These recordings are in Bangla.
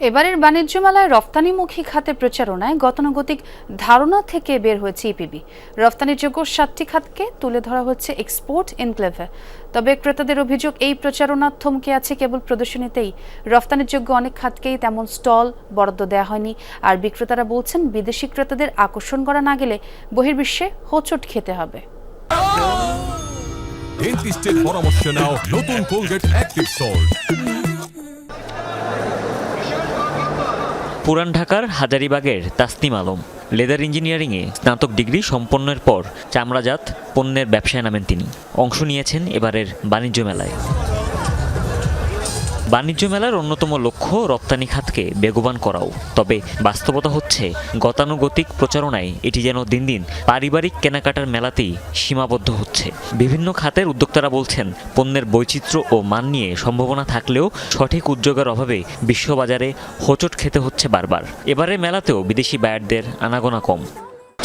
এবারের বাণিজ্য মেলায় রফতানিমুখী খাতে প্রচারণায় গতানুগতিক ধারণা থেকে বের হয়েছে ইপিবি। রফতানিযোগ্য 7টি খাতকে তুলে ধরা হচ্ছে এক্সপোর্ট এনক্লেভে। তবে ক্রেতাদের অভিযোগ, এই প্রচারণা থমকে আছে কেবল প্রদর্শনীতেই। রফতানিযোগ্য অনেক খাতকেই তেমন স্টল বরাদ্দ দেওয়া হয়নি। আর বিক্রেতারা বলছেন, বিদেশি ক্রেতাদের আকর্ষণ করা না গেলে বহির্বিশ্বে হোঁচট খেতে হবে। ডেন্টিস্টের পরামর্শ নাও নতুন কোলগেট অ্যাক্টিভ সল্ট। পুরান ঢাকার হাজারীবাগের তাসনিম আলম লেদার ইঞ্জিনিয়ারিংয়ে স্নাতক ডিগ্রি সম্পন্নের পর চামড়াজাত পণ্যের ব্যবসায় নামেন তিনি। অংশ নিয়েছেন এবারের বাণিজ্য মেলায়। বাণিজ্য মেলার অন্যতম লক্ষ্য রপ্তানি খাতকে বেগবান করাও। তবে বাস্তবতা হচ্ছে, গতানুগতিক প্রচারণায় এটি যেন দিন দিন পারিবারিক কেনাকাটার মেলাতেই সীমাবদ্ধ হচ্ছে। বিভিন্ন খাতের উদ্যোক্তারা বলছেন, পণ্যের বৈচিত্র্য ও মান নিয়ে সম্ভাবনা থাকলেও সঠিক উদ্যোগের অভাবে বিশ্ববাজারে হোঁচট খেতে হচ্ছে বারবার। এবারের মেলাতেও বিদেশি বায়ারদের আনাগোনা কম।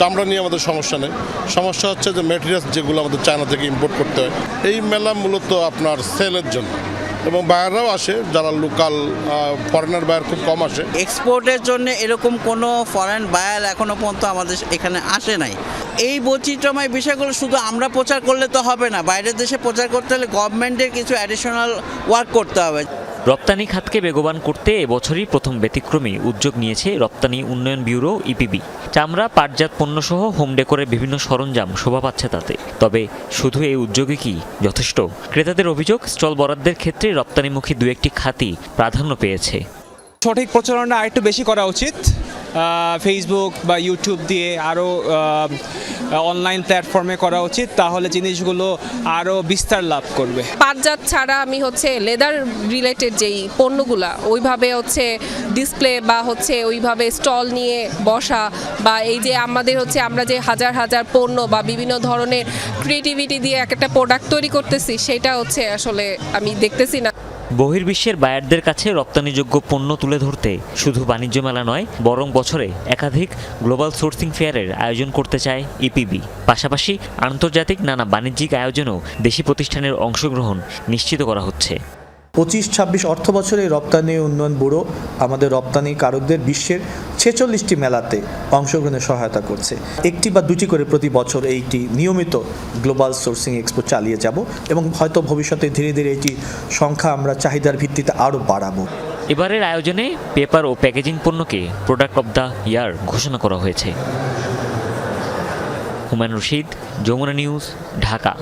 চামড়া নিয়ে আমাদের সমস্যা নেই, সমস্যা হচ্ছে যে ম্যাটেরিয়ালস যেগুলো আমাদের চায়না থেকে ইম্পোর্ট করতে হয়। এই মেলা মূলত আপনার সেলের জন্য, এবং বায়াররাও আসে, যারা লোকাল ফরেনার বায়ার খুব কম আসে। এক্সপোর্টের জন্য এরকম কোনো ফরেন বায়ার এখনো পর্যন্ত আমাদের এখানে আসে নাই। এই বৈচিত্র্যময় বিষয়গুলো শুধু আমরা প্রচার করলে তো হবে না, বাইরের দেশে প্রচার করতে হলে গভর্নমেন্টের কিছু অ্যাডিশনাল ওয়ার্ক করতে হবে। রপ্তানি খাতকে বেগবান করতে এবছরই প্রথম ব্যতিক্রমী উদ্যোগ নিয়েছে রপ্তানি উন্নয়ন ব্যুরো ইপিবি। চামড়া, পাটজাত পণ্যসহ হোম ডেকোরের বিভিন্ন সরঞ্জাম শোভা পাচ্ছে তাতে। তবে শুধু এই উদ্যোগে কি যথেষ্ট? ক্রেতাদের অভিযোগ, স্টল বরাদ্দের ক্ষেত্রে রপ্তানিমুখী দু একটি খাতই প্রাধান্য পেয়েছে। সঠিক প্রচারণা আরেকটু বেশি করা উচিত, ফেসবুক বা ইউটিউব দিয়ে আরও অনলাইন প্ল্যাটফর্মে করা উচিত, তাহলে জিনিসগুলো আরও বিস্তার লাভ করবে। পাটজাত ছাড়া আমি লেদার রিলেটেড যেই পণ্যগুলা ওইভাবে ডিসপ্লে বা ওইভাবে স্টল নিয়ে বসা, বা এই যে আমাদের আমরা যে হাজার হাজার পণ্য বা বিভিন্ন ধরনের ক্রিয়েটিভিটি দিয়ে একটা প্রোডাক্ট তৈরি করতেছি, সেটা আসলে আমি দেখতেছি না। বহির্বিশ্বের বায়ারদের কাছে রপ্তানিযোগ্য পণ্য তুলে ধরতে শুধু বাণিজ্য মেলা নয়, বরং বছরে একাধিক গ্লোবাল সোর্সিং ফেয়ারের আয়োজন করতে চায় ইপিবি। পাশাপাশি আন্তর্জাতিক নানা বাণিজ্যিক আয়োজনেও দেশি প্রতিষ্ঠানের অংশগ্রহণ নিশ্চিত করা হচ্ছে। 25-26 অর্থ বছরে রপ্তানি উন্নয়ন ব্যুরো আমাদের রপ্তানিকারকদের বিশ্বের 46টি মেলাতে অংশগ্রহণে সহায়তা করছে। একটি বা দুটি করে প্রতি বছর এইটি নিয়মিত গ্লোবাল সোর্সিং এক্সপো চালিয়ে যাব, এবং হয়তো ভবিষ্যতে ধীরে ধীরে এটি সংখ্যা আমরা চাহিদার ভিত্তিতে আরও বাড়াবো। এবারের আয়োজনে পেপার ও প্যাকেজিং পণ্যকে প্রোডাক্ট অব দ্য ইয়ার ঘোষণা করা হয়েছে। হুমায়ুন রশিদ, যমুনা নিউজ, ঢাকা।